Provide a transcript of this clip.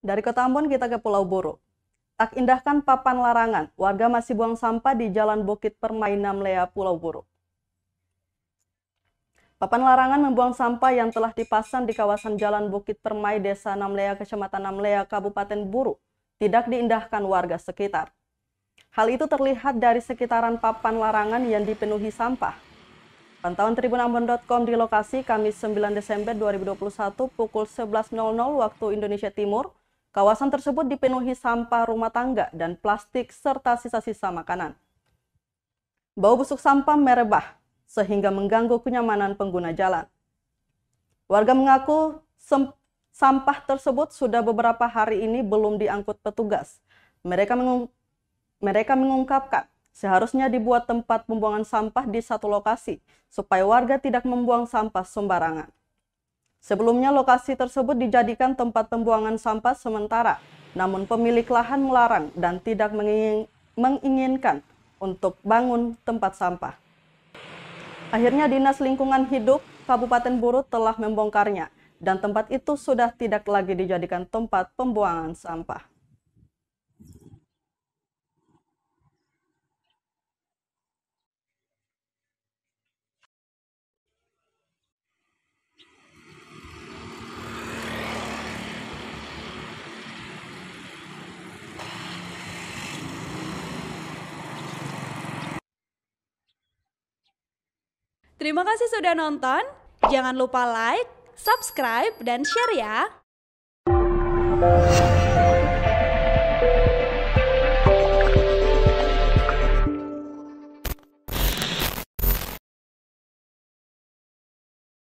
Dari Kota Ambon kita ke Pulau Buru. Tak indahkan papan larangan, warga masih buang sampah di Jalan Bukit Permai Namlea, Pulau Buru. Papan larangan membuang sampah yang telah dipasang di kawasan Jalan Bukit Permai, Desa Namlea, Kecamatan Namlea, Kabupaten Buru, tidak diindahkan warga sekitar. Hal itu terlihat dari sekitaran papan larangan yang dipenuhi sampah. Pantauan tribunambon.com di lokasi Kamis 9 Desember 2021 pukul 11.00 waktu Indonesia Timur, kawasan tersebut dipenuhi sampah rumah tangga dan plastik serta sisa-sisa makanan. Bau busuk sampah merebah sehingga mengganggu kenyamanan pengguna jalan. Warga mengaku sampah tersebut sudah beberapa hari ini belum diangkut petugas. Mereka mengungkapkan seharusnya dibuat tempat pembuangan sampah di satu lokasi supaya warga tidak membuang sampah sembarangan. Sebelumnya lokasi tersebut dijadikan tempat pembuangan sampah sementara, namun pemilik lahan melarang dan tidak menginginkan untuk bangun tempat sampah. Akhirnya Dinas Lingkungan Hidup Kabupaten Buru telah membongkarnya dan tempat itu sudah tidak lagi dijadikan tempat pembuangan sampah. Terima kasih sudah nonton. Jangan lupa like, subscribe, dan share ya.